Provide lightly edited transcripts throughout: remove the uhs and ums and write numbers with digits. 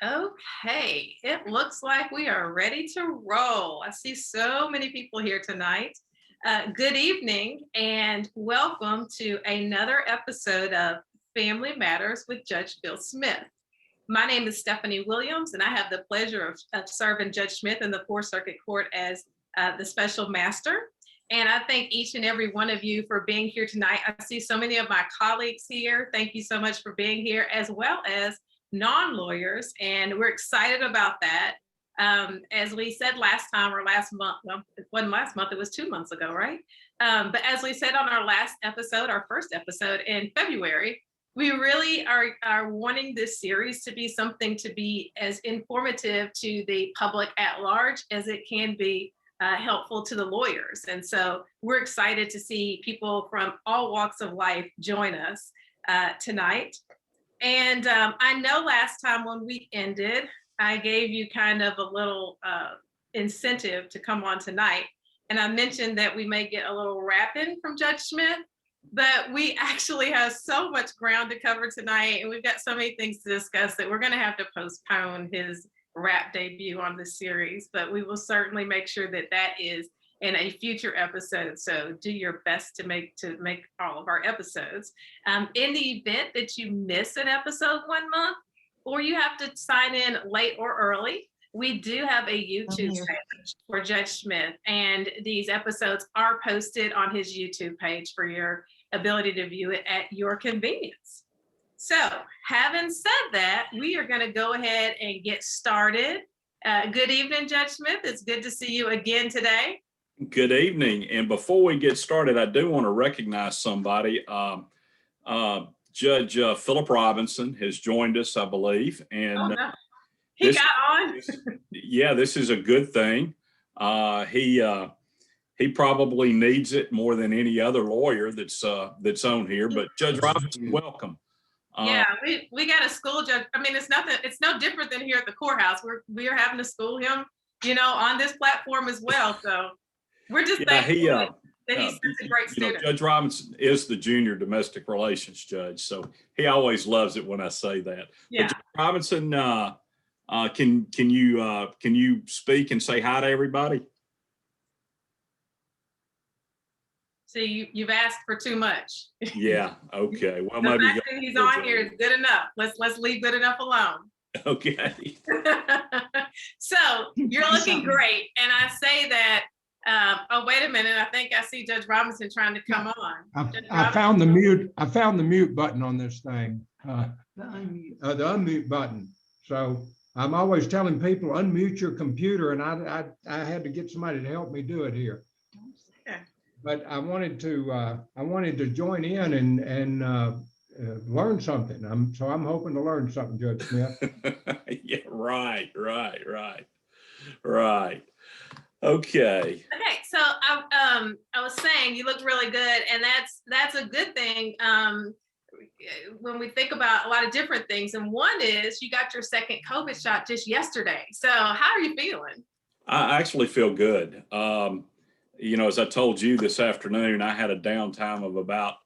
Okay, it looks like we are ready to roll. I see so many people here tonight. Good evening and welcome to another episode of Family Matters with Judge Bill Smith. My name is Stephanie Williams, and I have the pleasure of serving Judge Smith in the Fourth Circuit Court as the special master. And I thank each and every one of you for being here tonight. I see so many of my colleagues here. Thank you so much for being here, as well as non-lawyers, and we're excited about that. As we said last time or last month, well, it wasn't last month, it was 2 months ago, right? But as we said on our last episode, our first episode in February, we really are wanting this series to be something to be as informative to the public at large as it can be helpful to the lawyers. And so we're excited to see people from all walks of life join us tonight. And I know last time when we ended, I gave you kind of a little incentive to come on tonight. And I mentioned that we may get a little rap-in from Judge Smith, but we actually have so much ground to cover tonight, and we've got so many things to discuss that we're going to have to postpone his rap debut on this series. But we will certainly make sure that that is in a future episode. So do your best to make all of our episodes. In the event that you miss an episode 1 month, or you have to sign in late or early, we do have a YouTube page for Judge Smith, and these episodes are posted on his YouTube page for your ability to view it at your convenience. So having said that, we are going to go ahead and get started. Good evening, Judge Smith. It's good to see you again today. Good evening. And before we get started, I do want to recognize somebody. Judge Philip Robinson has joined us, I believe. And no. He got on. Yeah, this is a good thing. He probably needs it more than any other lawyer that's on here. But Judge Robinson, welcome. Yeah, we got a school judge. I mean, it's no different than here at the courthouse. We are having to school him, on this platform as well. So we're just thankful that he's such a great student. Judge Robinson is the junior domestic relations judge, so he always loves it when I say that. Yeah. But Judge Robinson, can you speak and say hi to everybody? So you've asked for too much. Yeah. Okay. Well, the fact that he's on here is good enough. Let's leave good enough alone. Okay. So you're looking great, and I say that. Oh, wait a minute! I think I see Judge Robinson trying to come on. I found the mute button on this thing. The unmute button. So I'm always telling people unmute your computer, and I had to get somebody to help me do it here. Okay. But I wanted to join in and learn something. I'm hoping to learn something, Judge Smith. Yeah. Right. Okay. So I was saying you look really good, and that's a good thing when we think about a lot of different things. And one is you got your second COVID shot just yesterday. So how are you feeling? I actually feel good. As I told you this afternoon, I had a downtime of about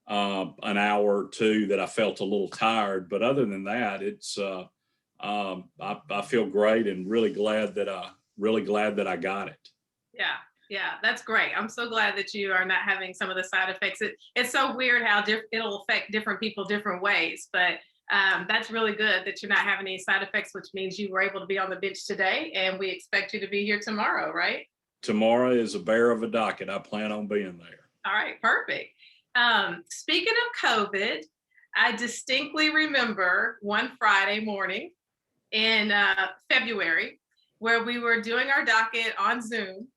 an hour or two that I felt a little tired. But other than that, it's I feel great and really glad that I got it. Yeah, that's great. I'm so glad that you are not having some of the side effects. It's so weird how it'll affect different people different ways, but that's really good that you're not having any side effects, which means you were able to be on the bench today, and we expect you to be here tomorrow, right? Tomorrow is a bear of a docket. I plan on being there. All right, perfect. Speaking of COVID, I distinctly remember one Friday morning in February where we were doing our docket on Zoom,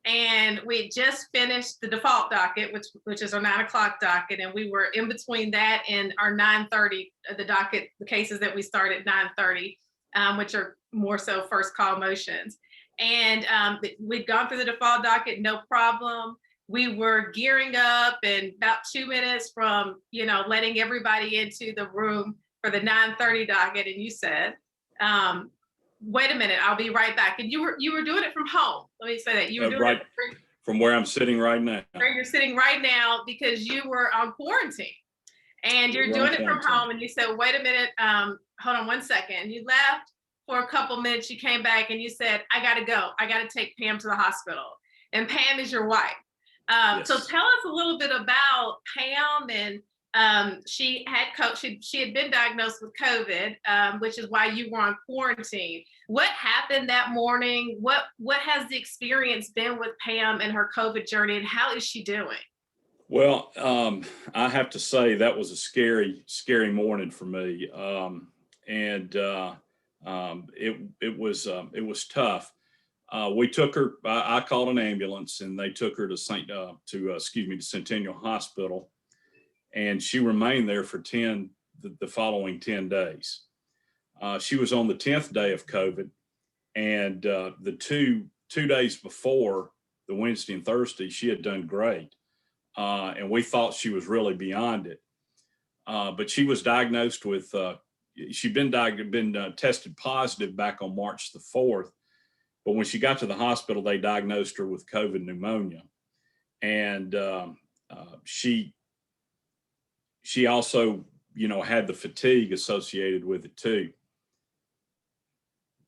and we just finished the default docket, which is our 9 o'clock docket, and we were in between that and our 9:30, the docket, the cases that we start at 9:30, which are more so first call motions. And we'd gone through the default docket, no problem. We were gearing up, and about 2 minutes from, letting everybody into the room for the 9:30 docket, and you said, wait a minute, I'll be right back. And you were doing it from home. Let me say that you were doing it from where I'm sitting right now. Where you're sitting right now because you were on quarantine. and you're Right doing it from downtown. home, and you said, wait a minute, hold on one second. You left for a couple minutes, you came back and you said, I gotta go. I gotta take Pam to the hospital. And Pam is your wife. So Yes. tell us a little bit about Pam, and she had been diagnosed with COVID, which is why you were on quarantine. What happened that morning? What has the experience been with Pam and her COVID journey, and how is she doing? Well, I have to say that was a scary, scary morning for me, and it was tough. We took her. I called an ambulance, and they took her to to Centennial Hospital, and she remained there for the following 10 days. She was on the 10th day of COVID, and the two days before, the Wednesday and Thursday, she had done great, and we thought she was really beyond it. But she was diagnosed with. She'd been tested positive back on March the 4th, but when she got to the hospital, they diagnosed her with COVID pneumonia, and she also, had the fatigue associated with it too.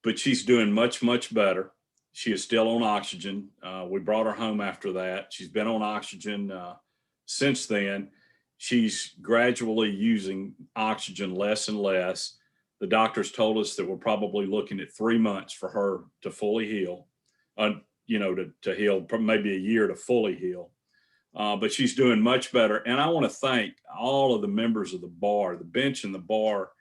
But she's doing much, much better. She is still on oxygen. We brought her home after that. She's been on oxygen since then. She's gradually using oxygen less and less. The doctors told us that we're probably looking at 3 months for her to fully heal, to heal, maybe a year to fully heal. But she's doing much better. And I want to thank all of the members of the bar, the bench and the bar,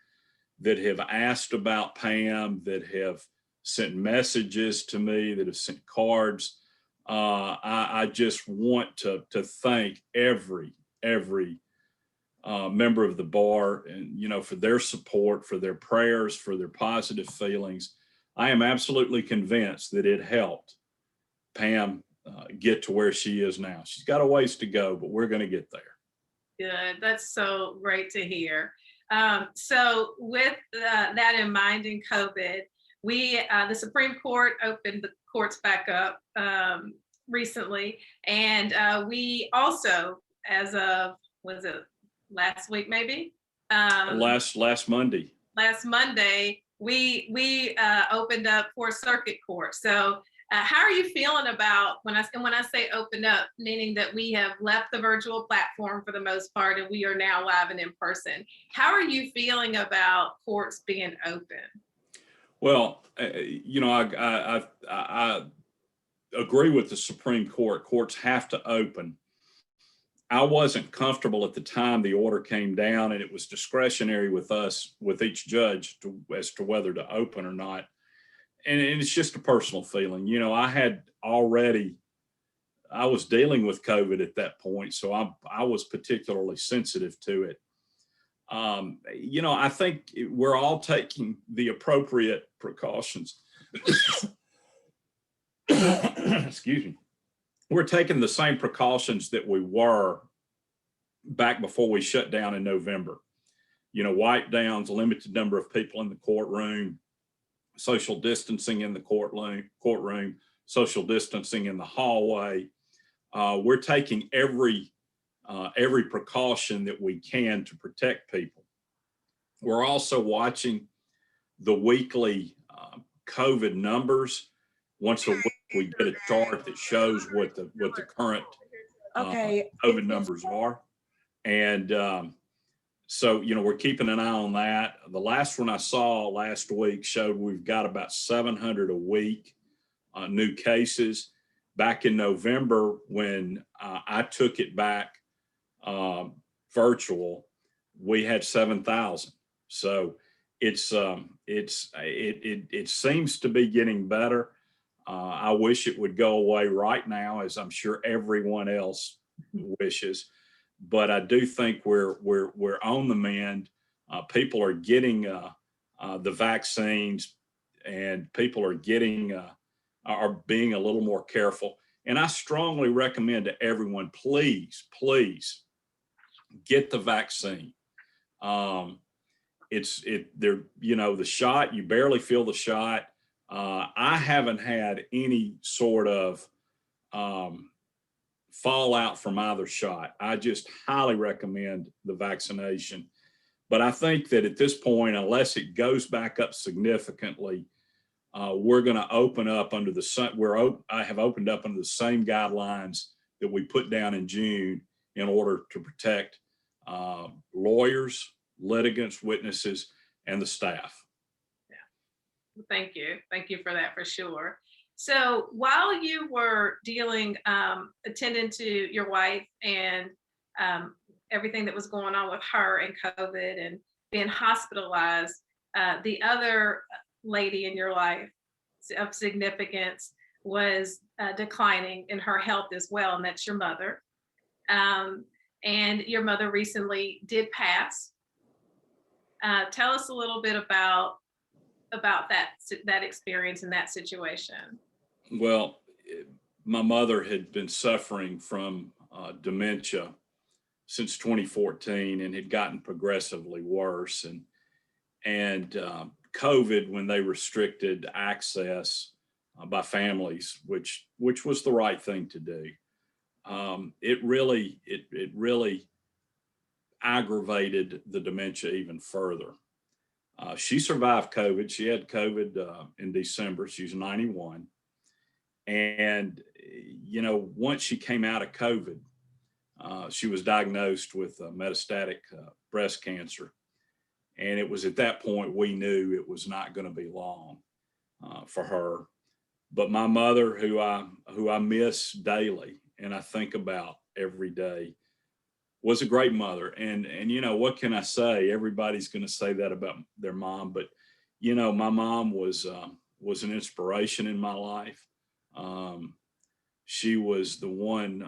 that have asked about Pam, that have sent messages to me, that have sent cards. I just want to thank every member of the bar, and for their support, for their prayers, for their positive feelings. I am absolutely convinced that it helped Pam get to where she is now. She's got a ways to go, but we're going to get there. Good. That's so great to hear. So with that in mind, in COVID, the Supreme Court opened the courts back up recently, and we also, as of, was it last week maybe? Last Monday. Last Monday, we opened up for circuit court. So how are you feeling about when I say open up, meaning that we have left the virtual platform for the most part, and we are now live and in person? How are you feeling about courts being open? Well, I agree with the Supreme Court. Courts have to open. I wasn't comfortable at the time the order came down, and it was discretionary with each judge as to whether to open or not. And it's just a personal feeling. I was dealing with COVID at that point, so I was particularly sensitive to it. I think we're all taking the appropriate precautions. Excuse me. We're taking the same precautions that we were back before we shut down in November. Wipe downs, limited number of people in the courtroom, social distancing in the courtroom, social distancing in the hallway. We're taking every precaution that we can to protect people. We're also watching the weekly COVID numbers. Once a week, we get a chart that shows what the current COVID numbers are. And so, we're keeping an eye on that. The last one I saw last week showed we've got about 700 a week new cases. Back in November, when I took it back virtual, we had 7,000. So it seems to be getting better. I wish it would go away right now, as I'm sure everyone else wishes. But I do think we're on the mend. People are getting the vaccines, and people are are being a little more careful. And I strongly recommend to everyone, please get the vaccine. The shot, you barely feel the shot. I haven't had any sort of fallout from either shot. I just highly recommend the vaccination. But I think that at this point, unless it goes back up significantly, we're going to open up under the I have opened up under the same guidelines that we put down in June in order to protect lawyers, litigants, witnesses, and the staff. Yeah, thank you. Thank you for that for sure. So while you were attending to your wife and everything that was going on with her and COVID and being hospitalized, the other lady in your life of significance was declining in her health as well, and that's your mother. And your mother recently did pass. Tell us a little bit about that experience and that situation. Well, my mother had been suffering from dementia since 2014 and had gotten progressively worse. And COVID, when they restricted access by families, which was the right thing to do, it really aggravated the dementia even further. She survived COVID. She had COVID in December. She's 91. And, once she came out of COVID, she was diagnosed with metastatic breast cancer. And it was at that point we knew it was not going to be long for her. But my mother, who I miss daily and I think about every day, was a great mother. And what can I say? Everybody's going to say that about their mom, but my mom was an inspiration in my life. She was the one,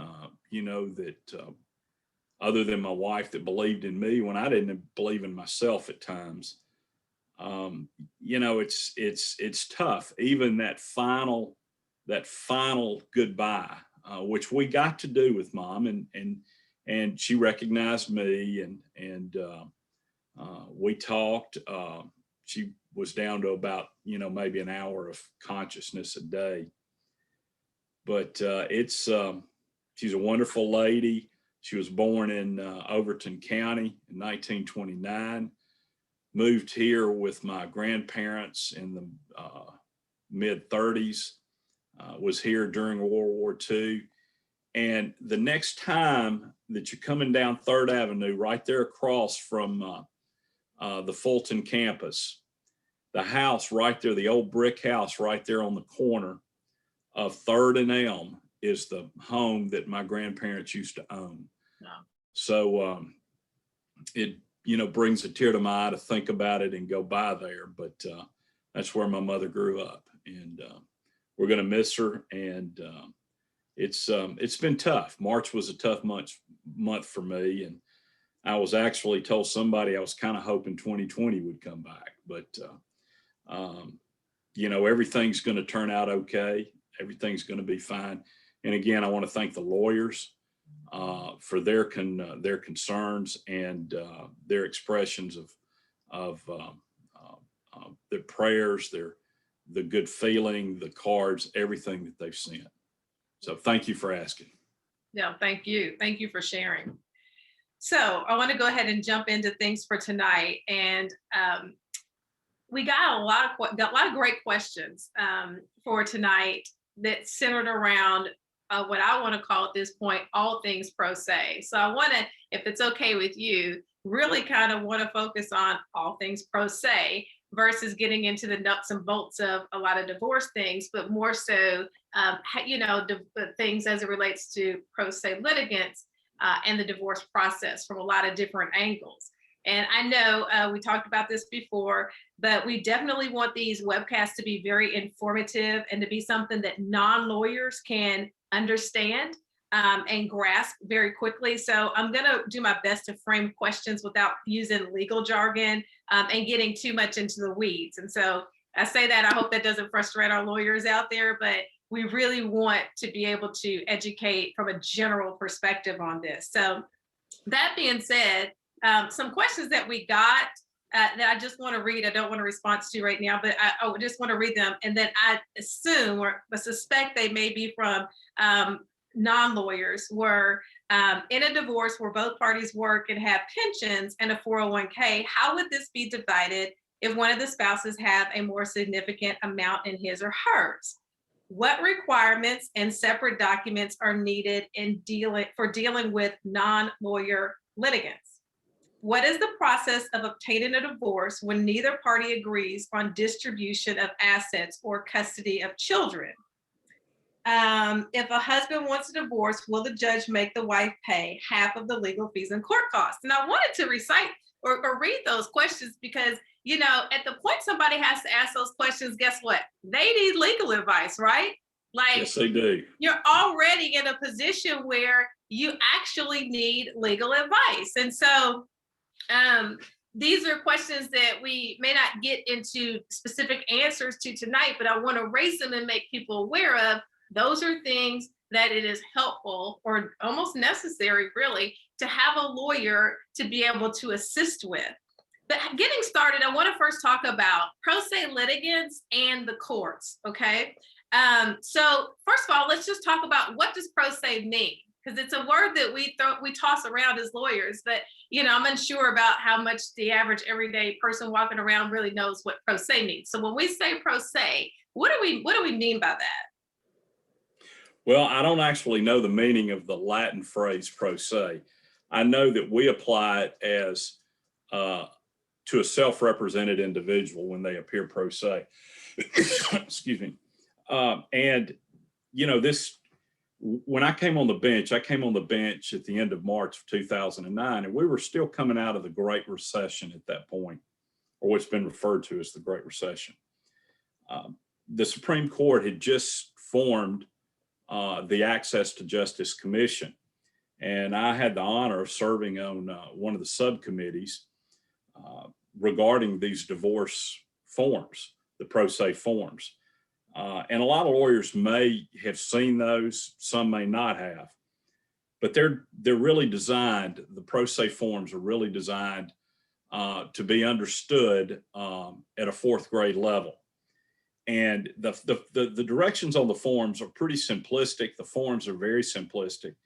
that other than my wife, that believed in me when I didn't believe in myself at times. It's tough. Even that final goodbye, which we got to do with Mom, and she recognized me, and we talked. She was down to about maybe an hour of consciousness a day. But she's a wonderful lady. She was born in Overton County in 1929, moved here with my grandparents in the mid 30s, was here during World War II. And the next time that you're coming down 3rd Avenue, right there across from the Fulton campus, the house right there, the old brick house right there on the corner of 3rd and Elm, is the home that my grandparents used to own. Wow. So it brings a tear to my eye to think about it and go by there, but that's where my mother grew up, and we're going to miss her. And it's been tough. March was a tough month for me, and I was actually told somebody I was kind of hoping 2020 would come back, but everything's going to turn out okay. Everything's going to be fine. And again, I want to thank the lawyers for their concerns and their expressions of their prayers, the good feeling, the cards, everything that they've sent. So thank you for asking. No, thank you. Thank you for sharing. So I want to go ahead and jump into things for tonight. And we got a lot of great questions for tonight that centered around what I want to call at this point, all things pro se. So I want to, if it's okay with you, really kind of want to focus on all things pro se versus getting into the nuts and bolts of a lot of divorce things, but more so, things as it relates to pro se litigants and the divorce process from a lot of different angles. And I know we talked about this before, but we definitely want these webcasts to be very informative and to be something that non-lawyers can understand and grasp very quickly. So I'm going to do my best to frame questions without using legal jargon and getting too much into the weeds. And so I say that, I hope that doesn't frustrate our lawyers out there, but we really want to be able to educate from a general perspective on this. So that being said, some questions that we got that I just want to read. I don't want to respond to right now, but I just want to read them. And then I assume or suspect they may be from non-lawyers were in a divorce where both parties work and have pensions and a 401k, how would this be divided if one of the spouses have a more significant amount in his or hers? What requirements and separate documents are needed in dealing with non-lawyer litigants? What is the process of obtaining a divorce when neither party agrees on distribution of assets or custody of children? If a husband wants a divorce, will the judge make the wife pay half of the legal fees and court costs? And I wanted to recite or read those questions because, at the point somebody has to ask those questions, guess what? They need legal advice, right? Like, Yes, they do. you're already in a position where you actually need legal advice. And so these are questions that we may not get into specific answers to tonight, but I want to raise them and make people aware of. Those are things that it is helpful or almost necessary, really, to have a lawyer to be able to assist with. But getting started, I want to first talk about pro se litigants and the courts, okay? So first of all, let's just talk about, what does pro se mean? Because it's a word that we toss around as lawyers, but I'm unsure about how much the average everyday person walking around really knows what pro se means. So when we say pro se, what do we mean by that? Well, I don't actually know the meaning of the Latin phrase pro se. I know that we apply it as to a self-represented individual when they appear pro se. Excuse me. And this, when I came on the bench at the end of March of 2009, and we were still coming out of the Great Recession at that point, or what's been referred to as the Great Recession. The Supreme Court had just formed the Access to Justice Commission. And I had the honor of serving on one of the subcommittees regarding these divorce forms, the pro se forms. And a lot of lawyers may have seen those, some may not have, but they're really designed, the pro se forms are really designed to be understood at a fourth grade level. And the directions on the forms are pretty simplistic. The forms are very simplistic.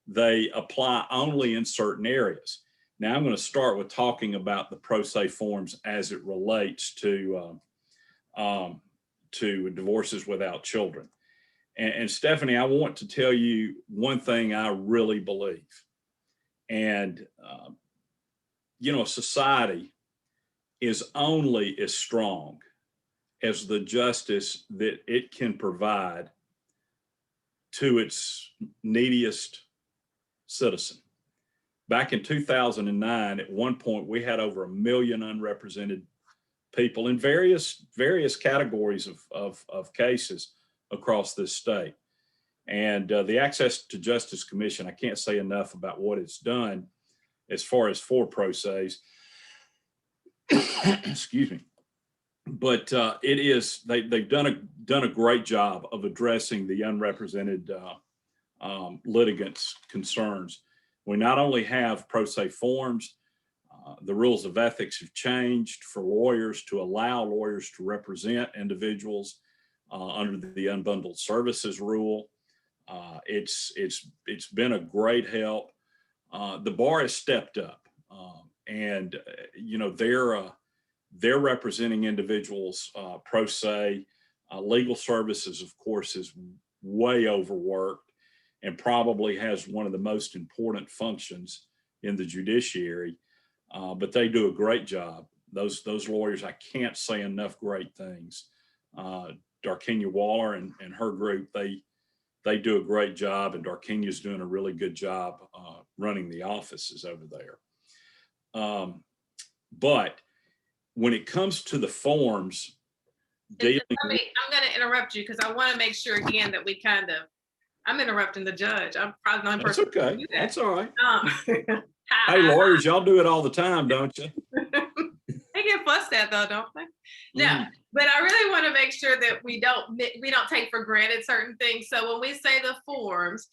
They apply only in certain areas. Now I'm going to start with talking about the pro se forms as it relates to divorces without children. And Stephanie, I want to tell you one thing I really believe. And, society is only as strong as the justice that it can provide to its neediest citizen. Back in 2009, at one point, we had over 1 million unrepresented people in various categories of cases across this state. And the Access to Justice Commission, I can't say enough about what it's done as far as for pro ses. Excuse me. But they've done a great job of addressing the unrepresented litigants' concerns. We not only have pro se forms, the rules of ethics have changed for lawyers to allow lawyers to represent individuals under the unbundled services rule. It's been a great help. The bar has stepped up, and they're representing individuals pro se. Legal services, of course, is way overworked and probably has one of the most important functions in the judiciary. But they do a great job. Those lawyers, I can't say enough great things. Darkenia Waller and her group, they do a great job, and Darkenia's doing a really good job running the offices over there. But when it comes to the forms, I'm going to interrupt you because I want to make sure again that I'm interrupting the judge. I'm probably the only person. That's okay. That's all right. Hey, lawyers, y'all do it all the time, don't you? They get fussed at though, don't they? No, but I really want to make sure that we don't take for granted certain things. So when we say the forms,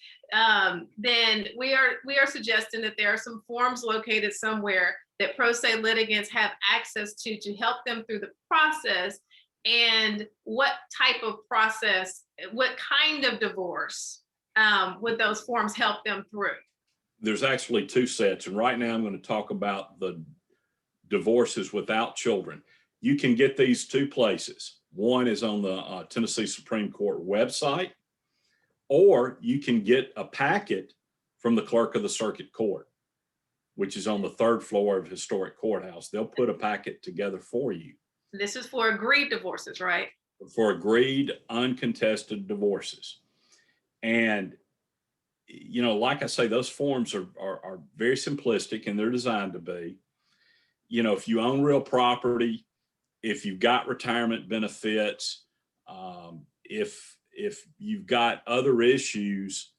then we are suggesting that there are some forms located somewhere that pro se litigants have access to help them through the process. And what type of process, what kind of divorce would those forms help them through? There's actually two sets. And right now I'm going to talk about the divorces without children. You can get these two places. One is on the Tennessee Supreme Court website, or you can get a packet from the clerk of the circuit court, which is on the third floor of Historic Courthouse. They'll put a packet together for you. This is for agreed divorces, right? For agreed, uncontested divorces. And, you know, like I say, those forms are very simplistic, and they're designed to be. You know, if you own real property, if you've got retirement benefits, if you've got other issues,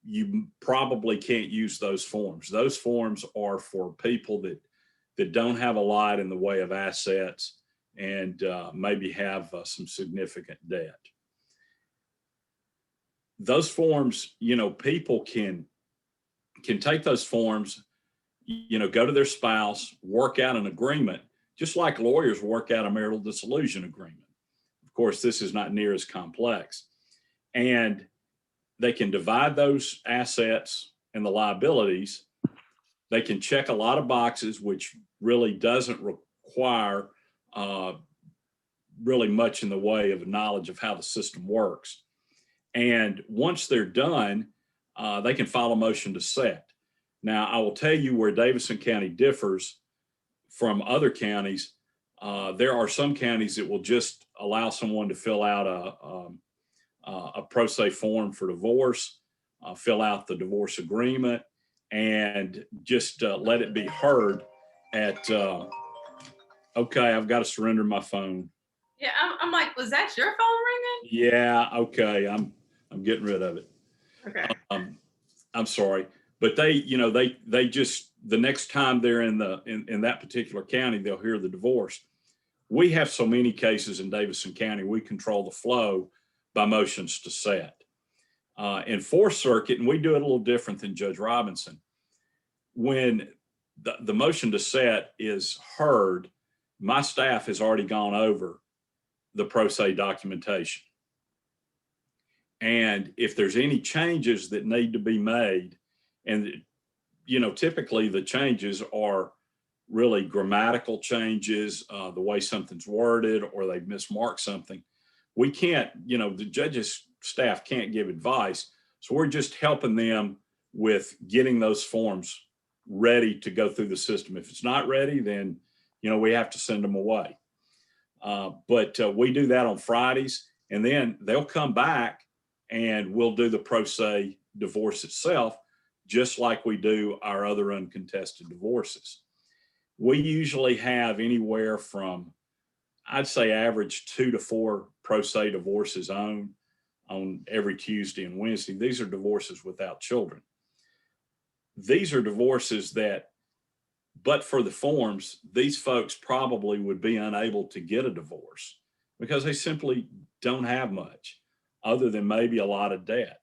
you probably can't use those forms. Those forms are for people that don't have a lot in the way of assets and maybe have some significant debt. Those forms, you know, people can take those forms, you know, go to their spouse, work out an agreement, just like lawyers work out a marital dissolution agreement. Of course, this is not near as complex. And they can divide those assets and the liabilities. They can check a lot of boxes, which really doesn't require really much in the way of knowledge of how the system works. And once they're done, they can file a motion to set. Now, I will tell you where Davidson County differs from other counties. There are some counties that will just allow someone to fill out a pro se form for divorce, fill out the divorce agreement, and just let it be heard at, okay, I've got to surrender my phone. Yeah, I'm like, was that your phone ringing? Yeah, okay, I'm getting rid of it. Okay. I'm sorry, but they, you know, they just, the next time they're in that particular county, they'll hear the divorce. We have so many cases in Davidson County, we control the flow by motions to set. In Fourth Circuit, and we do it a little different than Judge Robinson, when the motion to set is heard, my staff has already gone over the pro se documentation. And if there's any changes that need to be made, and, you know, typically the changes are really grammatical changes, the way something's worded, or they've mismarked something. We can't, you know, the judge's staff can't give advice. So we're just helping them with getting those forms ready to go through the system. If it's not ready, then, you know, we have to send them away. But we do that on Fridays, and then they'll come back and we'll do the pro se divorce itself, just like we do our other uncontested divorces. We usually have anywhere from, I'd say, average 2 to 4 pro se divorces on every Tuesday and Wednesday. These are divorces without children. These are divorces that, but for the forms, these folks probably would be unable to get a divorce because they simply don't have much other than maybe a lot of debt.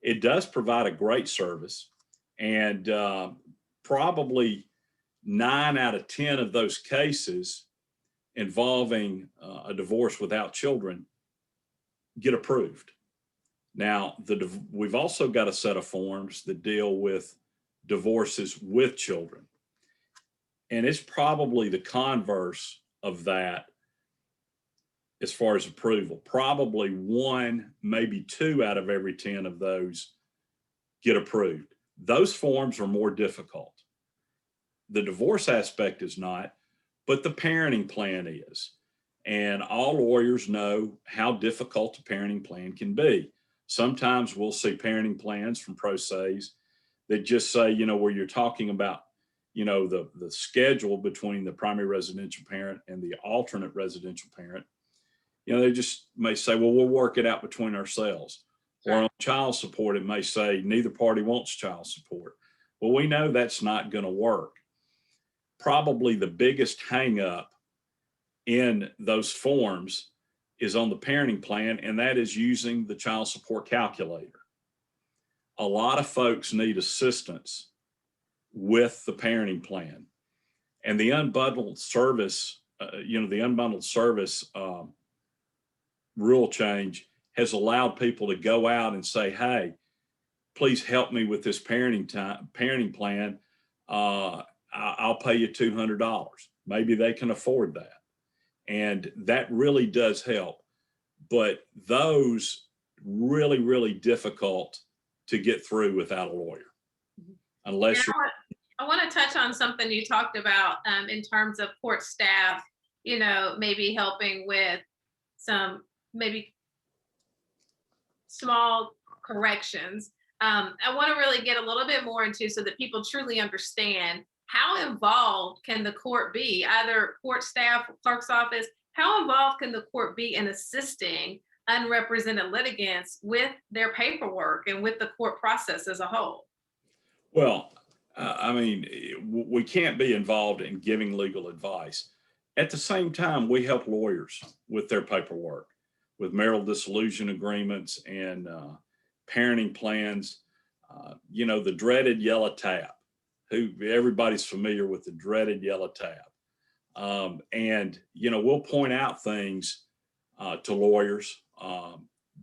It does provide a great service, and probably 9 out of 10 of those cases involving a divorce without children get approved. Now, we've also got a set of forms that deal with divorces with children. And it's probably the converse of that as far as approval. Probably 1, maybe 2 out of every 10 of those get approved. Those forms are more difficult. The divorce aspect is not, but the parenting plan is. And all lawyers know how difficult a parenting plan can be. Sometimes we'll see parenting plans from pro ses that just say, you know, where you're talking about, you know, the schedule between the primary residential parent and the alternate residential parent. You know, they just may say, well, we'll work it out between ourselves. Or on child support, it may say neither party wants child support. Well, we know that's not going to work. Probably the biggest hang up in those forms is on the parenting plan, and that is using the child support calculator. A lot of folks need assistance with the parenting plan, and the unbundled service, the unbundled service rule change has allowed people to go out and say, hey, please help me with this parenting plan. I'll pay you $200. Maybe they can afford that. And that really does help. But those really, really difficult to get through without a lawyer. Unless you're. I want to touch on something you talked about in terms of court staff, maybe helping with some maybe small corrections. I want to really get a little bit more into so that people truly understand how involved can the court be, either court staff, clerk's office, how involved can the court be in assisting unrepresented litigants with their paperwork and with the court process as a whole? Well, we can't be involved in giving legal advice. At the same time, we help lawyers with their paperwork, with marital dissolution agreements and parenting plans. The dreaded yellow tab. Everybody's familiar with the dreaded yellow tab. And we'll point out things to lawyers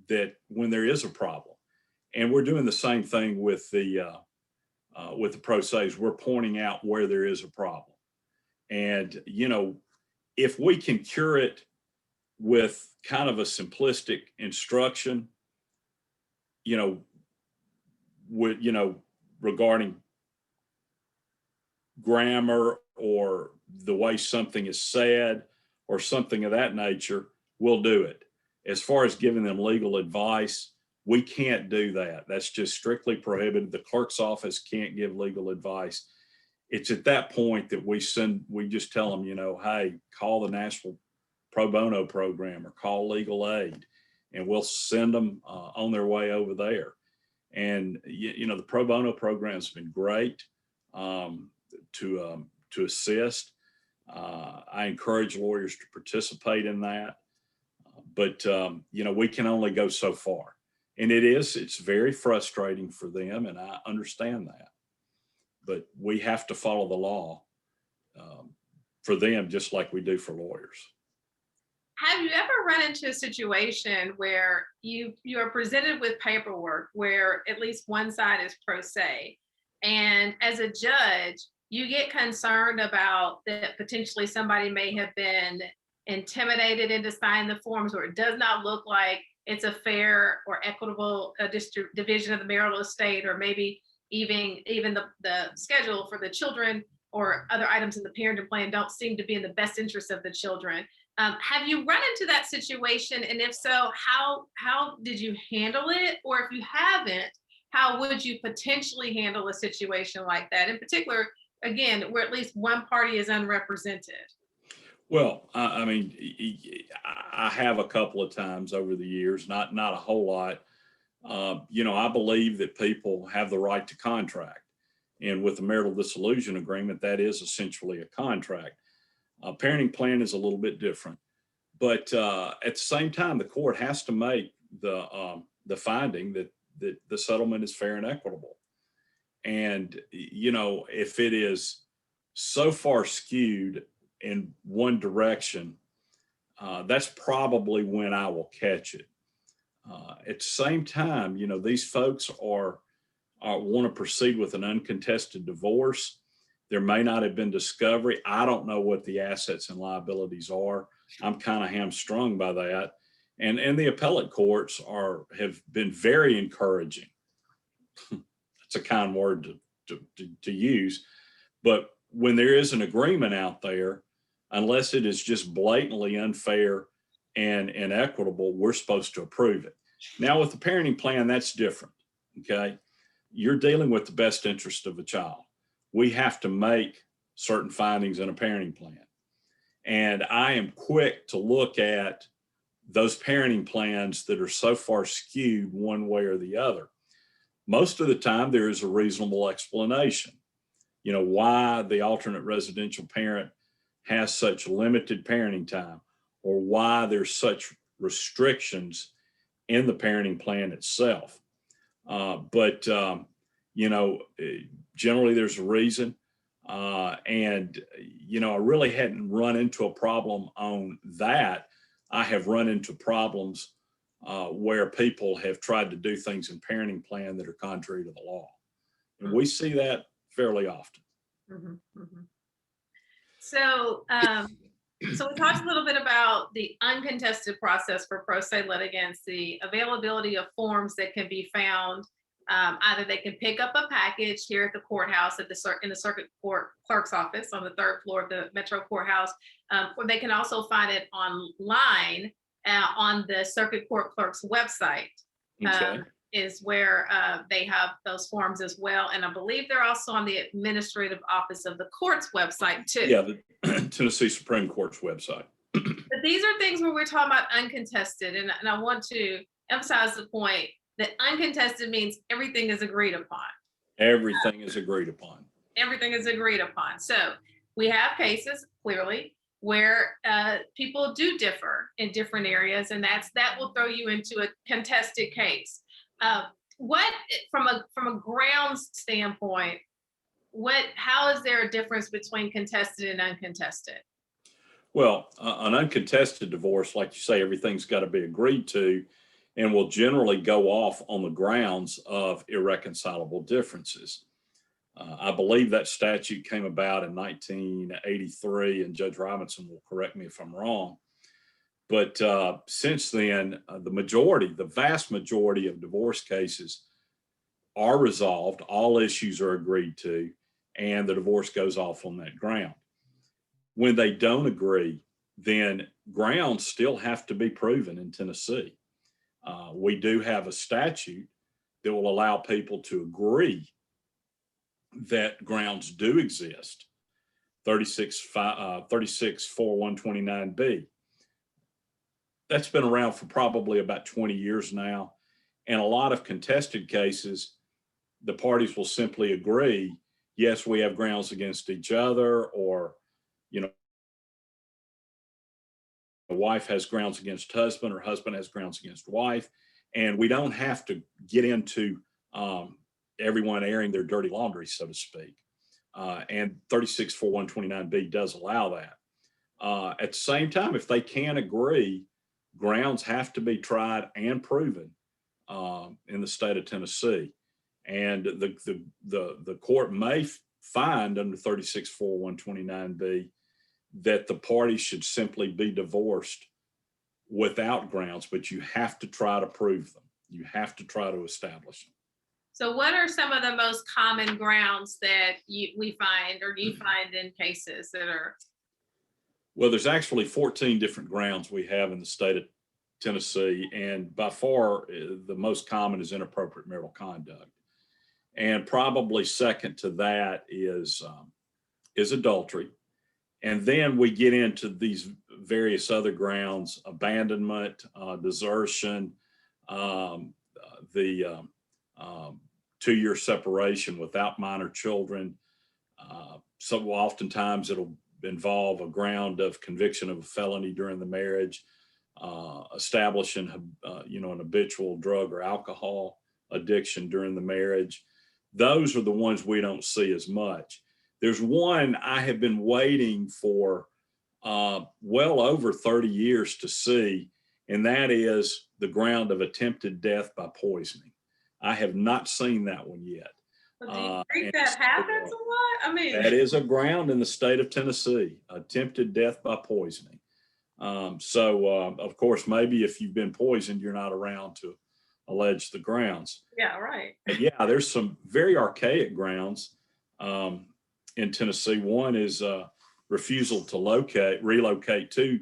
that when there is a problem, and we're doing the same thing with the pro se's. We're pointing out where there is a problem, and if we can cure it with kind of a simplistic instruction, regarding grammar or the way something is said or something of that nature, we'll do it. As far as giving them legal advice, we can't do that. That's just strictly prohibited. The clerk's office can't give legal advice. It's at that point that we just tell them, hey, call the National Pro Bono Program or call legal aid, and we'll send them on their way over there. And, the pro bono program has been great to assist. I encourage lawyers to participate in that. But we can only go so far. And it's very frustrating for them, and I understand that. But we have to follow the law for them, just like we do for lawyers. Have you ever run into a situation where you are presented with paperwork where at least one side is pro se, and as a judge, you get concerned about that potentially somebody may have been intimidated into signing the forms, or it does not look like it's a fair or equitable division of the marital estate, or maybe even the schedule for the children or other items in the parenting plan don't seem to be in the best interest of the children? Have you run into that situation? And if so, how did you handle it? Or if you haven't, how would you potentially handle a situation like that? In particular, again, where at least one party is unrepresented. Well, I have a couple of times over the years, not a whole lot. I believe that people have the right to contract. And with the marital dissolution agreement, that is essentially a contract. A parenting plan is a little bit different. But at the same time, the court has to make the finding that the settlement is fair and equitable. And, if it is so far skewed in one direction, that's probably when I will catch it. At the same time, these folks want to proceed with an uncontested divorce. There may not have been discovery. I don't know what the assets and liabilities are. I'm kind of hamstrung by that. And the appellate courts have been very encouraging. It's a kind word to use. But when there is an agreement out there, unless it is just blatantly unfair and inequitable, we're supposed to approve it. Now with the parenting plan, that's different, okay? You're dealing with the best interest of a child. We have to make certain findings in a parenting plan. And I am quick to look at those parenting plans that are so far skewed one way or the other. Most of the time, there is a reasonable explanation, why the alternate residential parent has such limited parenting time, or why there's such restrictions in the parenting plan itself. But generally there's a reason. And I really hadn't run into a problem on that. I have run into problems where people have tried to do things in parenting plan that are contrary to the law. And we see that fairly often. Mhm, mhm. So, so we talked a little bit about the uncontested process for pro se litigants, the availability of forms that can be found. Either they can pick up a package here at the courthouse in the circuit court clerk's office on the third floor of the Metro Courthouse, or they can also find it online on the circuit court clerk's website. Okay. Is where they have those forms as well. And I believe they're also on the administrative office of the court's website too. Yeah, the Tennessee Supreme Court's website. But these are things where we're talking about uncontested. And I want to emphasize the point that uncontested means everything is agreed upon. Everything is agreed upon. Everything is agreed upon. So we have cases clearly where people do differ in different areas, and that will throw you into a contested case. What from a grounds standpoint, how is there a difference between contested and uncontested? Well, an uncontested divorce, like you say, everything's got to be agreed to and will generally go off on the grounds of irreconcilable differences. I believe that statute came about in 1983, and Judge Robinson will correct me if I'm wrong. But since then, the vast majority of divorce cases are resolved, all issues are agreed to, and the divorce goes off on that ground. When they don't agree, then grounds still have to be proven in Tennessee. We do have a statute that will allow people to agree that grounds do exist, 364129B. That's been around for probably about 20 years now. And a lot of contested cases, the parties will simply agree, yes, we have grounds against each other, or, you know, a wife has grounds against husband or husband has grounds against wife. And we don't have to get into everyone airing their dirty laundry, so to speak. And 364129B does allow that. At the same time, if they can't agree, grounds have to be tried and proven in the state of Tennessee. And the court may find under 364129B that the parties should simply be divorced without grounds, but you have to try to prove them. You have to try to establish them. So what are some of the most common grounds that we find or you find in cases that are? Well, there's actually 14 different grounds we have in the state of Tennessee, and by far the most common is inappropriate marital conduct. And probably second to that is adultery. And then we get into these various other grounds: abandonment, desertion, the 2-year separation without minor children. So oftentimes it'll involve a ground of conviction of a felony during the marriage, establishing an habitual drug or alcohol addiction during the marriage. Those are the ones we don't see as much. There's one I have been waiting for well over 30 years to see, and that is the ground of attempted death by poisoning. I have not seen that one yet. Well, do you think that happens a lot? I mean, that is a ground in the state of Tennessee, attempted death by poisoning. Of course, maybe if you've been poisoned, you're not around to allege the grounds. Yeah, right. But yeah, there's some very archaic grounds in Tennessee. One is refusal to relocate to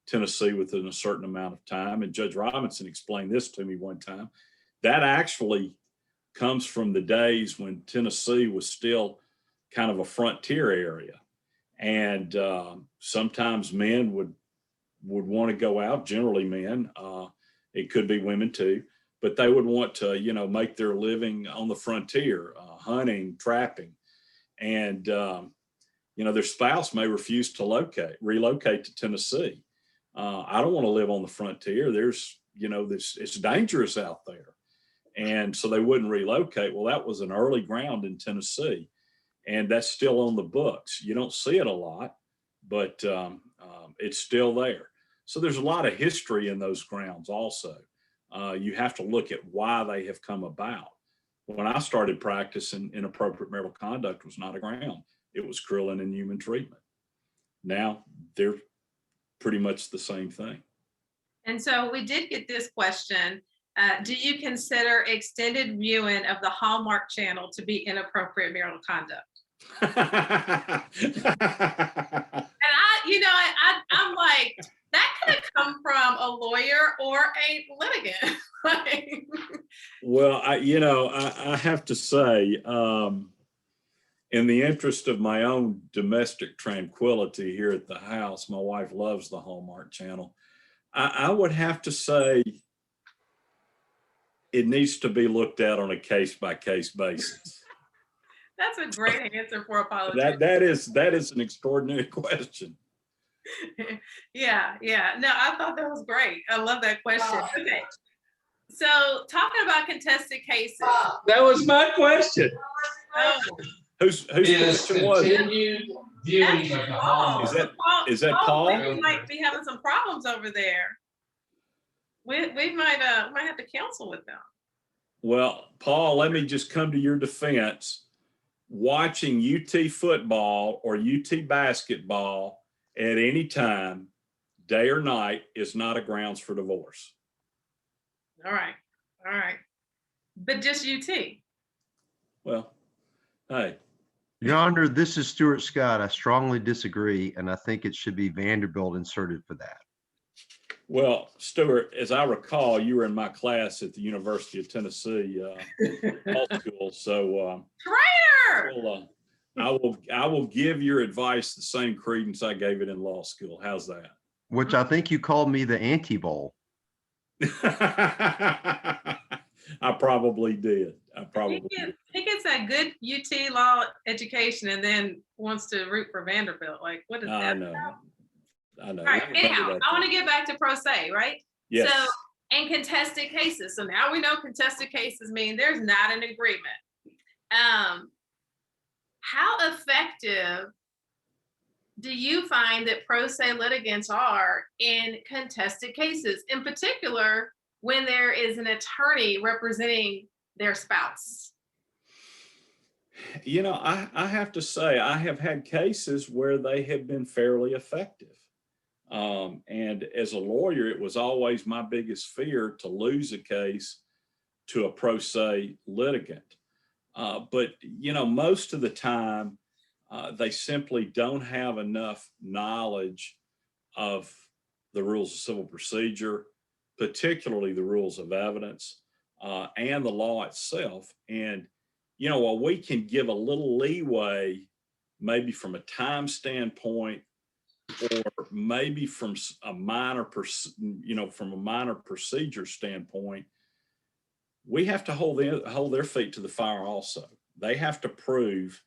Tennessee within a certain amount of time. And Judge Robinson explained this to me one time. That actually comes from the days when Tennessee was still kind of a frontier area. And sometimes men would want to go out, generally men, it could be women too, but they would want to, make their living on the frontier, hunting, trapping. And, their spouse may refuse to relocate to Tennessee. I don't want to live on the frontier. There's, it's dangerous out there. And so they wouldn't relocate. Well, that was an early ground in Tennessee, and that's still on the books. You don't see it a lot, but it's still there. So there's a lot of history in those grounds also. You have to look at why they have come about. When I started practicing, inappropriate marital conduct was not a ground. It was cruel and inhuman treatment. Now they're pretty much the same thing. And so we did get this question. Do you consider extended viewing of the Hallmark Channel to be inappropriate marital conduct? And I'm like, that could have come from a lawyer or a litigant. Well, I have to say, in the interest of my own domestic tranquility here at the house, my wife loves the Hallmark Channel. I would have to say it needs to be looked at on a case-by-case basis. That's a great answer for a politician. That is an extraordinary question. Yeah. No, I thought that was great. I love that question. Okay. So talking about contested cases. That was my question. Oh, Whose question was it? Continued viewing of the Hallmark. Is that Paul? We might be having some problems over there. We might have to counsel with them. Well, Paul, let me just come to your defense. Watching UT football or UT basketball at any time, day or night, is not a grounds for divorce. All right. But just UT. Well, hey. Your Honor, this is Stuart Scott. I strongly disagree, and I think it should be Vanderbilt inserted for that. Well, Stuart, as I recall, you were in my class at the University of Tennessee Law School. So, Traitor! I will give your advice the same credence I gave it in law school. How's that? Which I think you called me the anti-bowl. I probably did. He gets that good UT law education and then wants to root for Vanderbilt. Like, what is that? I know. All right. Anyhow, I want to get back to pro se, right? Yes. So, and contested cases. So now we know contested cases mean there's not an agreement. How effective do you find that pro se litigants are in contested cases, in particular when there is an attorney representing their spouse? I have to say, I have had cases where they have been fairly effective. And as a lawyer, it was always my biggest fear to lose a case to a pro se litigant. But most of the time, they simply don't have enough knowledge of the rules of civil procedure, particularly the rules of evidence, and the law itself. And, while we can give a little leeway, maybe from a time standpoint, or maybe from a minor procedure standpoint, we have to hold their feet to the fire also. They have to prove,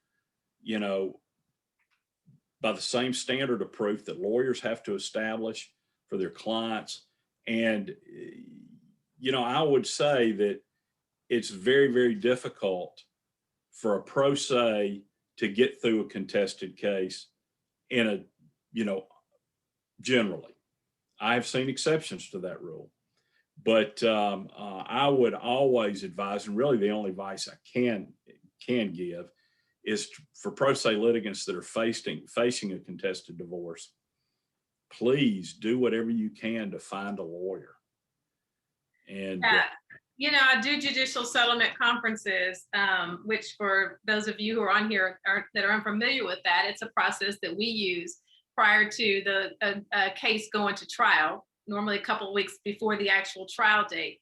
by the same standard of proof that lawyers have to establish for their clients. And, I would say that it's very, very difficult for a pro se to get through a contested case generally. I've seen exceptions to that rule. But I would always advise, and really the only advice I can give, is for pro se litigants that are facing a contested divorce, please do whatever you can to find a lawyer. And I do judicial settlement conferences, which for those of you who are on here that are unfamiliar with that, it's a process that we use prior to the case going to trial, normally a couple of weeks before the actual trial date,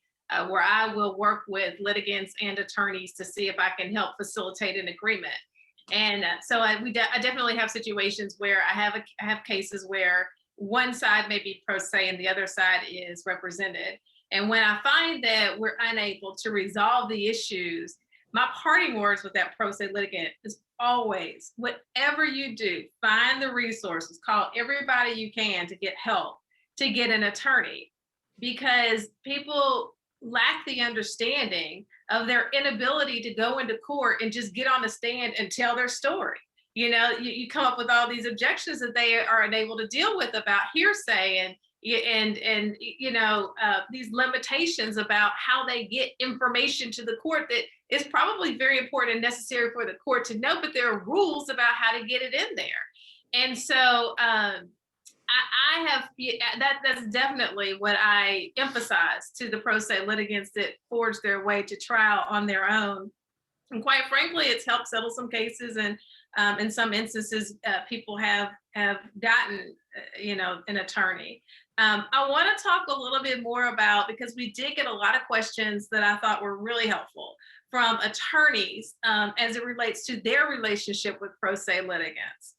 where I will work with litigants and attorneys to see if I can help facilitate an agreement. And so I definitely have situations where I have cases where one side may be pro se and the other side is represented. And when I find that we're unable to resolve the issues, my parting words with that pro se litigant is always, whatever you do, find the resources, call everybody you can to get help, to get an attorney, because people lack the understanding of their inability to go into court and just get on the stand and tell their story. You come up with all these objections that they are unable to deal with about hearsay these limitations about how they get information to the court that is probably very important and necessary for the court to know, but there are rules about how to get it in there. And so I have that's definitely what I emphasize to the pro se litigants that forge their way to trial on their own. And quite frankly, it's helped settle some cases, and in some instances, people have gotten an attorney. I want to talk a little bit more about, because we did get a lot of questions that I thought were really helpful from attorneys as it relates to their relationship with pro se litigants.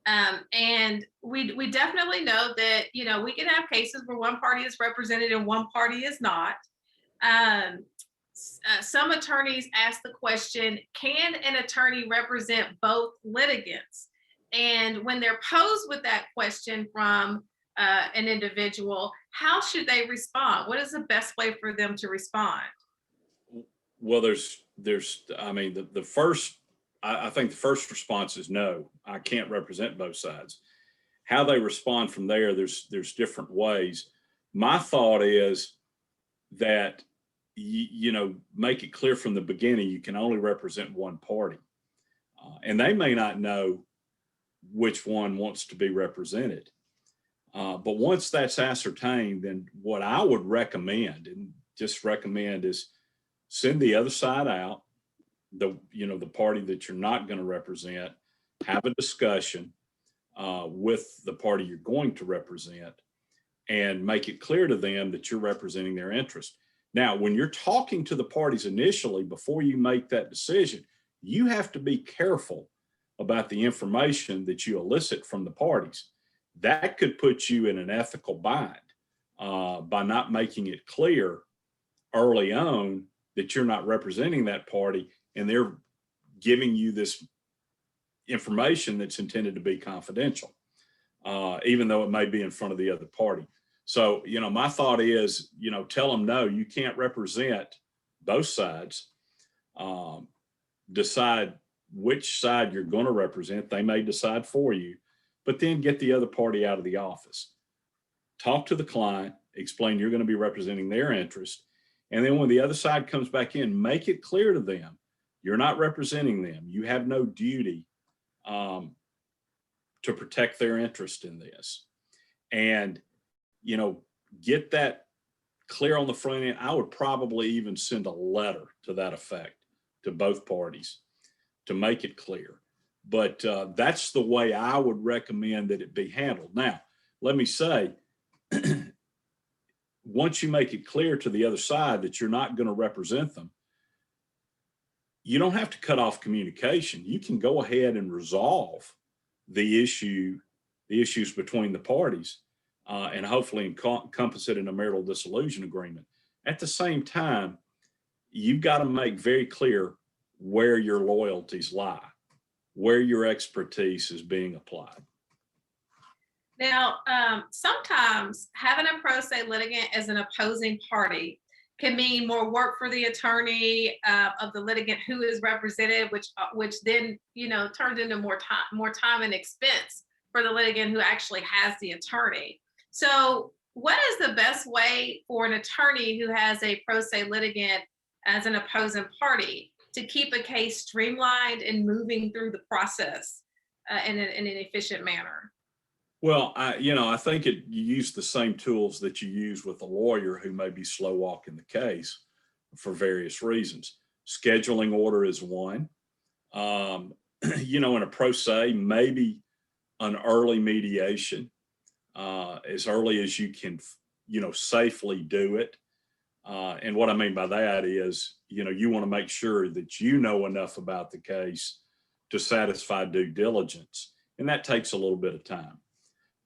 And we definitely know that, we can have cases where one party is represented and one party is not. Some attorneys ask the question, can an attorney represent both litigants? And when they're posed with that question from an individual, how should they respond? What is the best way for them to respond? Well, I think the first response is no, I can't represent both sides. How they respond from there, there's different ways. My thought is that, make it clear from the beginning, you can only represent one party. And they may not know which one wants to be represented. But once that's ascertained, then what I would recommend, is send the other side out, the party that you're not going to represent, have a discussion with the party you're going to represent, and make it clear to them that you're representing their interest. Now, when you're talking to the parties initially, before you make that decision, you have to be careful about the information that you elicit from the parties. That could put you in an ethical bind by not making it clear early on that you're not representing that party, and they're giving you this information that's intended to be confidential, even though it may be in front of the other party. So, my thought is, tell them, no, you can't represent both sides. Decide which side you're going to represent. They may decide for you, but then get the other party out of the office. Talk to the client, explain you're going to be representing their interest. And then when the other side comes back in, make it clear to them, you're not representing them. You have no duty to protect their interest in this. And, get that clear on the front end. I would probably even send a letter to that effect to both parties to make it clear. But that's the way I would recommend that it be handled. Now, let me say, once you make it clear to the other side that you're not going to represent them, you don't have to cut off communication. You can go ahead and resolve the issues between the parties, and hopefully encompass it in a marital dissolution agreement. At the same time, you've got to make very clear where your loyalties lie, where your expertise is being applied. Now, sometimes having a pro se litigant as an opposing party can mean more work for the attorney of the litigant who is represented, which then turns into more time and expense for the litigant who actually has the attorney. So, what is the best way for an attorney who has a pro se litigant as an opposing party to keep a case streamlined and moving through the process in an efficient manner? Well, I think you use the same tools that you use with a lawyer who may be slow walking the case for various reasons. Scheduling order is one. In a pro se, maybe an early mediation, as early as you can, safely do it. And what I mean by that is, you want to make sure that you know enough about the case to satisfy due diligence. And that takes a little bit of time.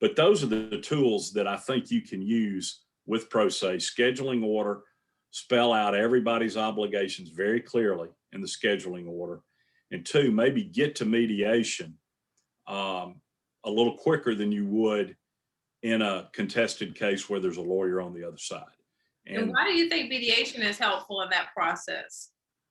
But those are the tools that I think you can use with pro se. Scheduling order, spell out everybody's obligations very clearly in the scheduling order. And two, maybe get to mediation a little quicker than you would in a contested case where there's a lawyer on the other side. And why do you think mediation is helpful in that process?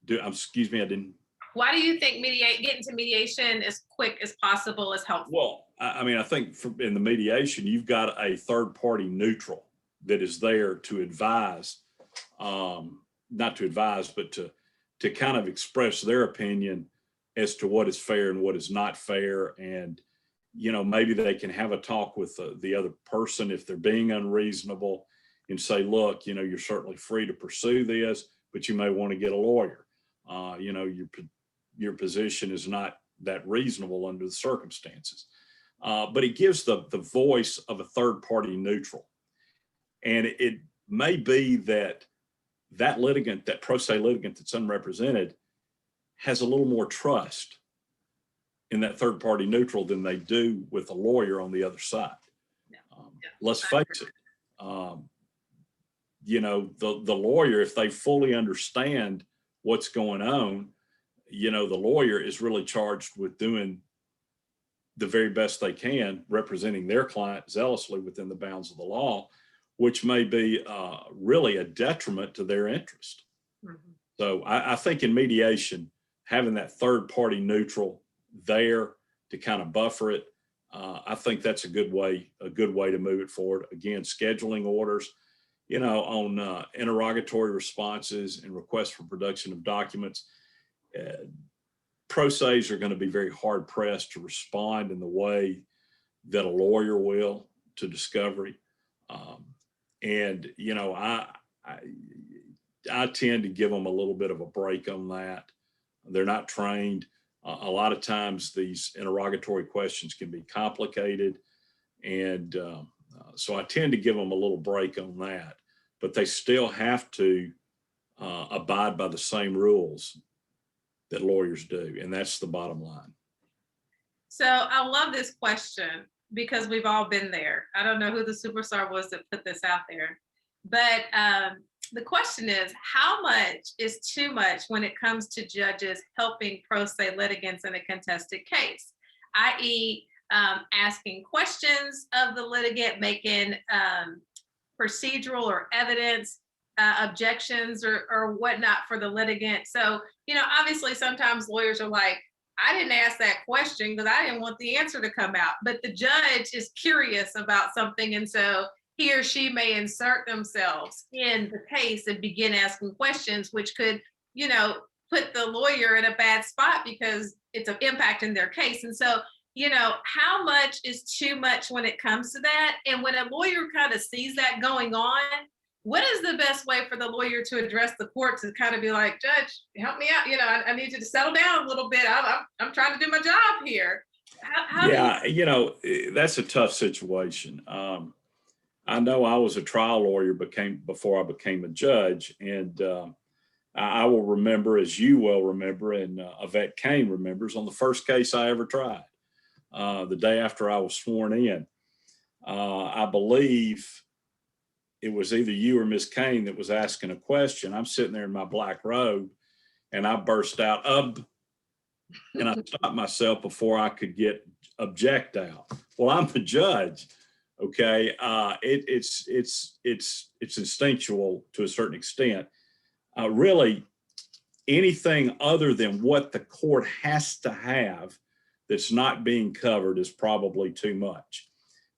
Excuse me, I didn't. Why do you think getting to mediation as quick as possible is helpful? Well, I mean, I think in the mediation, you've got a third party neutral that is there to advise, not to advise, but to kind of express their opinion as to what is fair and what is not fair. And, maybe they can have a talk with the other person if they're being unreasonable and say, look, you're certainly free to pursue this, but you may want to get a lawyer. Your position is not that reasonable under the circumstances. But it gives the voice of a third party neutral. And it may be that litigant, that pro se litigant that's unrepresented, has a little more trust in that third party neutral than they do with a lawyer on the other side. Let's face it. The lawyer, if they fully understand what's going on, the lawyer is really charged with doing the very best they can, representing their client zealously within the bounds of the law, which may be really a detriment to their interest. Mm-hmm. So I think in mediation, having that third party neutral there to kind of buffer it, I think that's a good way to move it forward. Again, scheduling orders, on interrogatory responses and requests for production of documents. Pro se's are going to be very hard pressed to respond in the way that a lawyer will to discovery. I tend to give them a little bit of a break on that. They're not trained. A lot of times these interrogatory questions can be complicated. And so I tend to give them a little break on that, but they still have to abide by the same rules that lawyers do. And that's the bottom line. So I love this question because we've all been there. I don't know who the superstar was that put this out there, but the question is, how much is too much when it comes to judges helping pro se litigants in a contested case, i.e. Asking questions of the litigant, making procedural or evidence objections or whatnot for the litigant. So, obviously sometimes lawyers are like, I didn't ask that question because I didn't want the answer to come out, but the judge is curious about something. And so he or she may insert themselves in the case and begin asking questions, which could, put the lawyer in a bad spot because it's an impact in their case. And so, how much is too much when it comes to that? And when a lawyer kind of sees that going on, what is the best way for the lawyer to address the court to kind of be like, Judge, help me out. I need you to settle down a little bit. I'm trying to do my job here. That's a tough situation. I know I was a trial lawyer before I became a judge, and I will remember, as you well remember, and Yvette Kane remembers, on the first case I ever tried, the day after I was sworn in. I believe it was either you or Miss Kane that was asking a question. I'm sitting there in my black robe, and I burst out, and I stopped myself before I could get object out. Well, I'm the judge. Okay, it's instinctual to a certain extent. Really, anything other than what the court has to have that's not being covered is probably too much.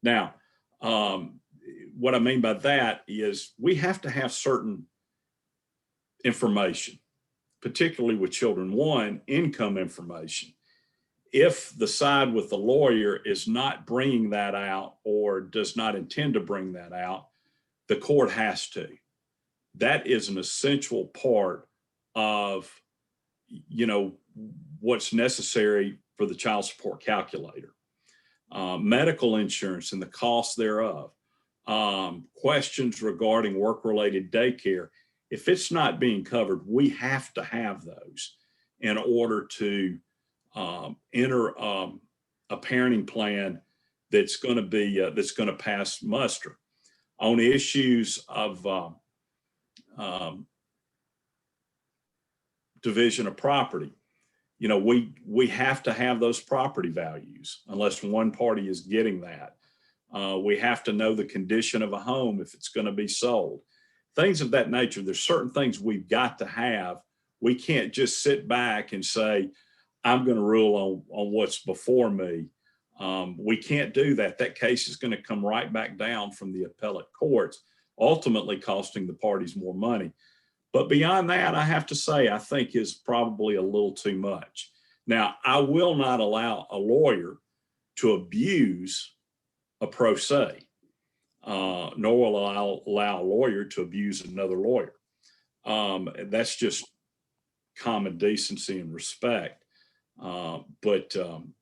Now, what I mean by that is we have to have certain information, particularly with children. One, income information. If the side with the lawyer is not bringing that out or does not intend to bring that out, the court has to. That is an essential part of, what's necessary for the child support calculator. Medical insurance and the cost thereof. Questions regarding work-related daycare. If it's not being covered, we have to have those in order to enter a parenting plan that's going to pass muster. On issues of division of property, we have to have those property values unless one party is getting that. We have to know the condition of a home if it's going to be sold. Things of that nature. There's certain things we've got to have. We can't just sit back and say, I'm going to rule on what's before me. We can't do that. That case is going to come right back down from the appellate courts, ultimately costing the parties more money. But beyond that, I have to say, I think is probably a little too much. Now, I will not allow a lawyer to abuse a pro se, nor will I allow a lawyer to abuse another lawyer. That's just common decency and respect. But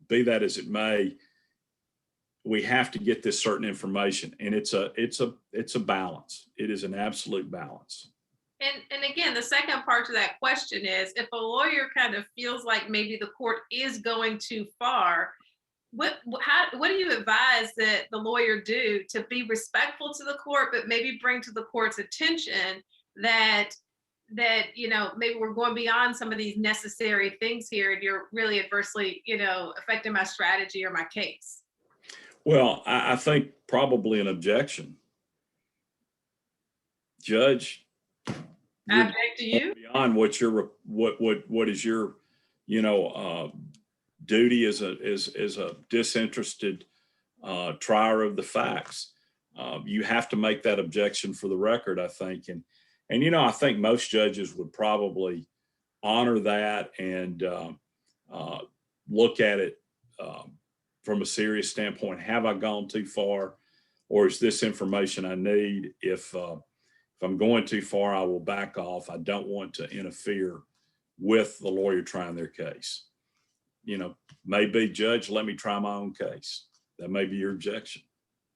be that as it may, we have to get this certain information, and it's a balance. It is an absolute balance. And again, the second part to that question is, if a lawyer kind of feels like maybe the court is going too far, what do you advise that the lawyer do to be respectful to the court, but maybe bring to the court's attention that maybe we're going beyond some of these necessary things here, and you're really adversely affecting my strategy or my case? Well, I think probably an objection. Judge, I object to you. beyond what is your duty as a disinterested trier of the facts. You have to make that objection for the record, I think, and I think most judges would probably honor that and look at it from a serious standpoint. Have I gone too far, or is this information I need? If I'm going too far, I will back off. I don't want to interfere with the lawyer trying their case. Maybe, Judge, let me try my own case. That may be your objection.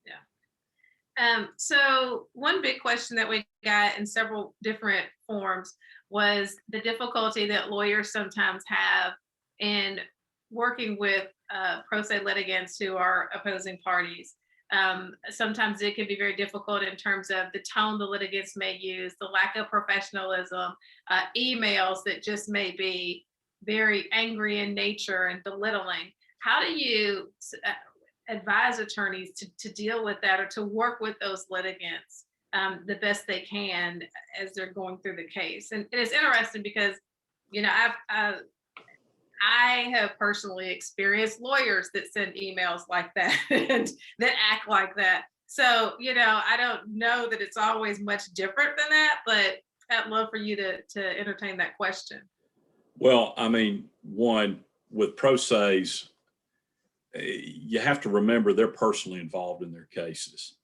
Yeah. So one big question that we got in several different forms was the difficulty that lawyers sometimes have in working with pro se litigants who are opposing parties. Sometimes it can be very difficult in terms of the tone the litigants may use, the lack of professionalism, emails that just may be very angry in nature and belittling. How do you advise attorneys to deal with that, or to work with those litigants the best they can as they're going through the case? And it's interesting because, I have personally experienced lawyers that send emails like that and that act like that. So, I don't know that it's always much different than that, but I'd love for you to entertain that question. Well, I mean, one, with pro ses, you have to remember they're personally involved in their cases.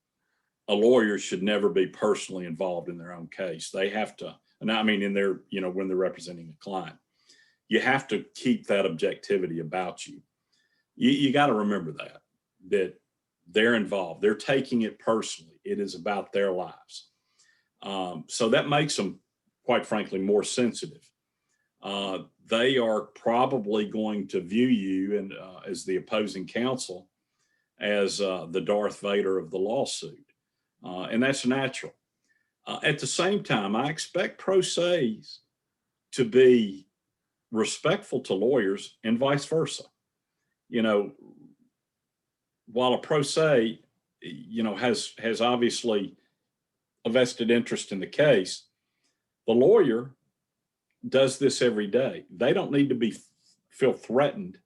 A lawyer should never be personally involved in their own case. They have to, and I mean, in their, when they're representing a client, you have to keep that objectivity about you. You got to remember that they're involved. They're taking it personally. It is about their lives. So that makes them, quite frankly, more sensitive. They are probably going to view you and as the opposing counsel as the Darth Vader of the lawsuit. And that's natural. At the same time, I expect pro ses to be respectful to lawyers and vice versa. While a pro se, has obviously a vested interest in the case, the lawyer does this every day. They don't need to feel threatened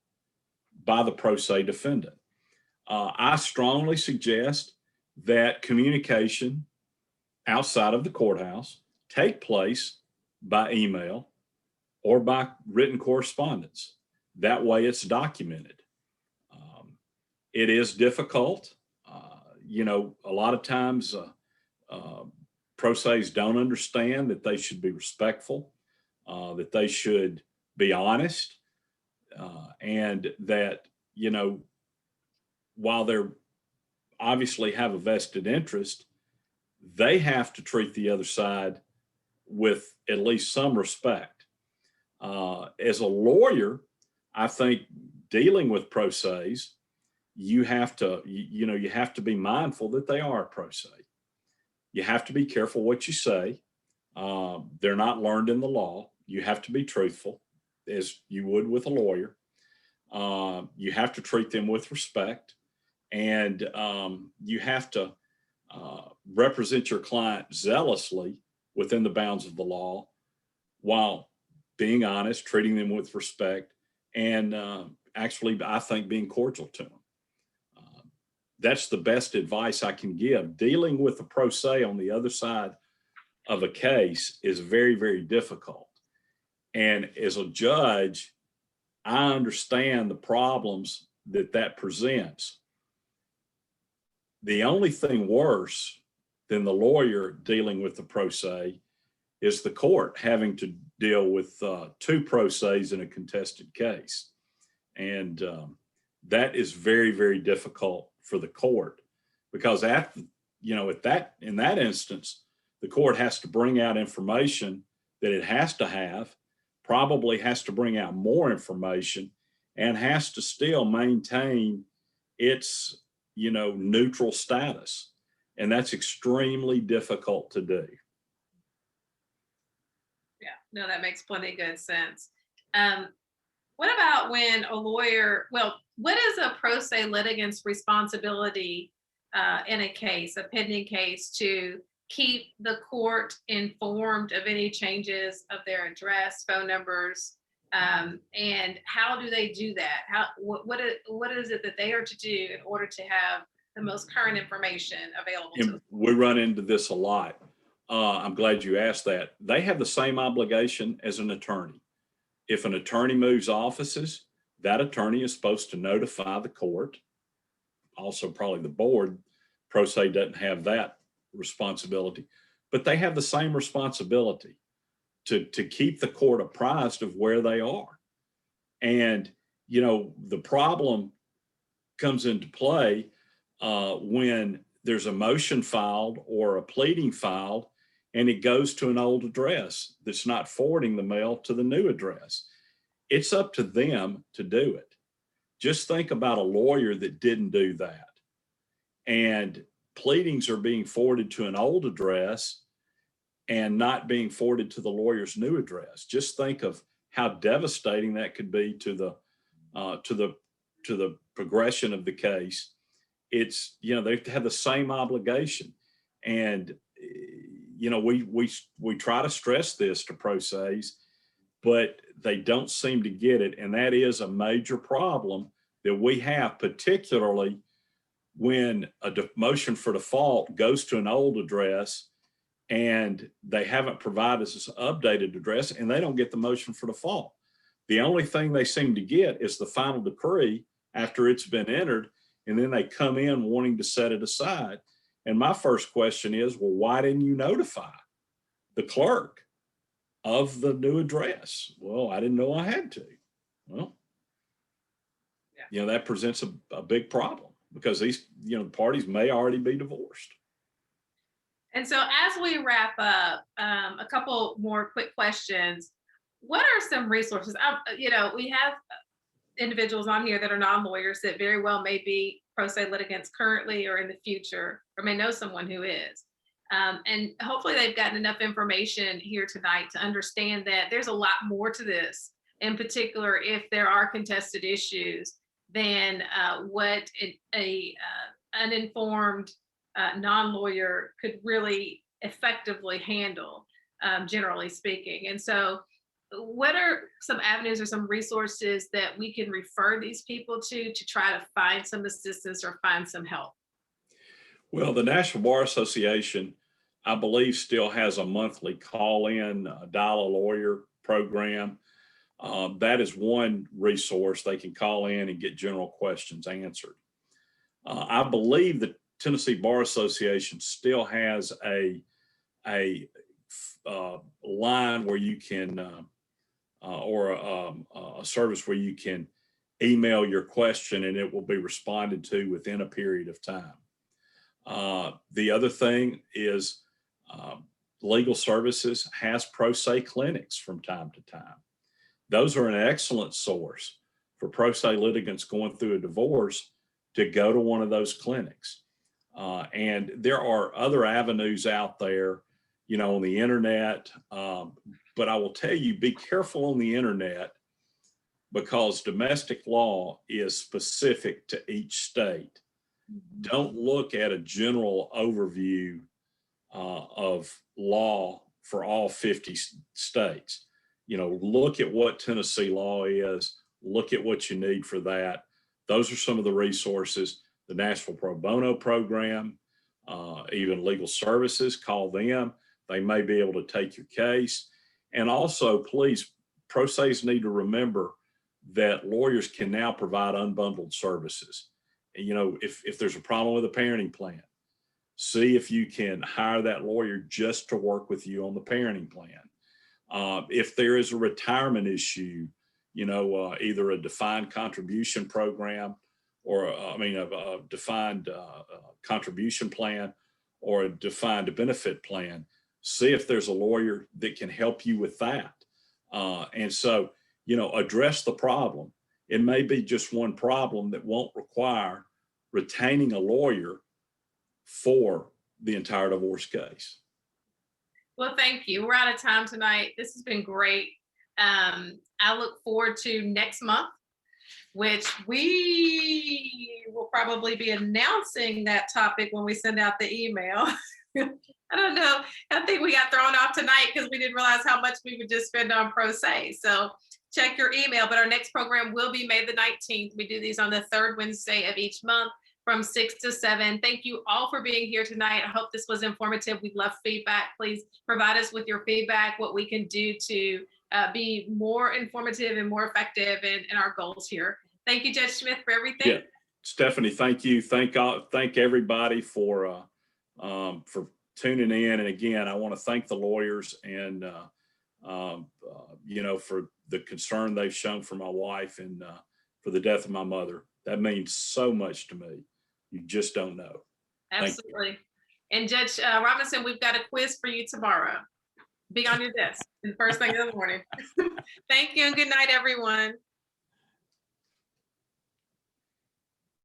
by the pro se defendant. I strongly suggest that communication outside of the courthouse take place by email or by written correspondence. That way it's documented. It is difficult. A lot of times pro ses don't understand that they should be respectful, that they should be honest, and that, while they're obviously have a vested interest, they have to treat the other side with at least some respect. As a lawyer, I think dealing with pro ses, you have to be mindful that they are a pro se. You have to be careful what you say. They're not learned in the law. You have to be truthful, as you would with a lawyer. You have to treat them with respect, and you have to represent your client zealously within the bounds of the law, while being honest, treating them with respect, and actually, I think, being cordial to them. that's the best advice I can give. Dealing with a pro se on the other side of a case is very, very difficult. And as a judge, I understand the problems that that presents. The only thing worse than the lawyer dealing with the pro se is the court having to deal with two pro ses in a contested case. And that is very, very difficult for the court, because after, in that instance, the court has to bring out information that it has to have, probably has to bring out more information, and has to still maintain its, neutral status. And that's extremely difficult to do. Yeah, no, that makes plenty of good sense. What about when a lawyer, what is a pro se litigant's responsibility in a case, a pending case, to keep the court informed of any changes of their address, phone numbers, and how do they do that? What is it that they are to do in order to have the most current information available to them? We run into this a lot. I'm glad you asked that. They have the same obligation as an attorney. If an attorney moves offices, that attorney is supposed to notify the court, also probably the board. Pro se doesn't have that responsibility, but they have the same responsibility to keep the court apprised of where they are. And, the problem comes into play when there's a motion filed or a pleading filed, and it goes to an old address that's not forwarding the mail to the new address. It's up to them to do it. Just think about a lawyer that didn't do that. And pleadings are being forwarded to an old address and not being forwarded to the lawyer's new address. Just think of how devastating that could be to the progression of the case. It's, they have the same obligation. And we try to stress this to pro ses, but they don't seem to get it. And that is a major problem that we have, particularly when a motion for default goes to an old address and they haven't provided us an updated address, and they don't get the motion for default. The only thing they seem to get is the final decree after it's been entered, and then they come in wanting to set it aside. And my first question is, well, why didn't you notify the clerk of the new address? Well, I didn't know I had to. Well, that presents a big problem, because these, parties may already be divorced. And so as we wrap up, a couple more quick questions. What are some resources? We have individuals on here that are non-lawyers that very well may be pro se litigants currently or in the future, or may know someone who is. And hopefully they've gotten enough information here tonight to understand that there's a lot more to this, in particular if there are contested issues, than what a uninformed non-lawyer could really effectively handle, generally speaking. And so what are some avenues or some resources that we can refer these people to try to find some assistance or find some help? Well, the National Bar Association, I believe, still has a monthly call-in dial a lawyer program. That is one resource. They can call in and get general questions answered. I believe the Tennessee Bar Association still has a line where you can, or a service where you can email your question and it will be responded to within a period of time. The other thing is Legal Services has pro se clinics from time to time. Those are an excellent source for pro se litigants going through a divorce to go to one of those clinics. And there are other avenues out there, on the internet. But I will tell you, be careful on the internet, because domestic law is specific to each state. Don't look at a general overview of law for all 50 states. Look at what Tennessee law is, look at what you need for that. Those are some of the resources. the Nashville Pro Bono Program, even legal services, call them. They may be able to take your case. And also, please, pro se's need to remember that lawyers can now provide unbundled services. And, you know, if there's a problem with a parenting plan, see if you can hire that lawyer just to work with you on the parenting plan. If there is a retirement issue, you know, either a defined contribution program or, a defined contribution plan or a defined benefit plan, see if there's a lawyer that can help you with that. And so, you know, address the problem. It may be just one problem that won't require retaining a lawyer for the entire divorce case. Well, thank you. We're out of time tonight. This has been great. I look forward to next month, which we will probably be announcing that topic when we send out the email. I don't know. I think we got thrown off tonight because we didn't realize how much we would just spend on pro se. So check your email, but our next program will be May the 19th. We do these on the third Wednesday of each month from 6 to 7. Thank you all for being here tonight. I hope this was informative. We'd love feedback. Please provide us with your feedback, what we can do to be more informative and more effective in our goals here. Thank you, Judge Smith, for everything. Yeah, Stephanie, thank you. Thank everybody for tuning in. And again, I want to thank the lawyers and you know, for the concern they've shown for my wife and for the death of my mother. That means so much to me. You just don't know. Absolutely. And Judge Robinson, we've got a quiz for you tomorrow. Be on your desk the first thing in the morning. Thank you and good night, everyone.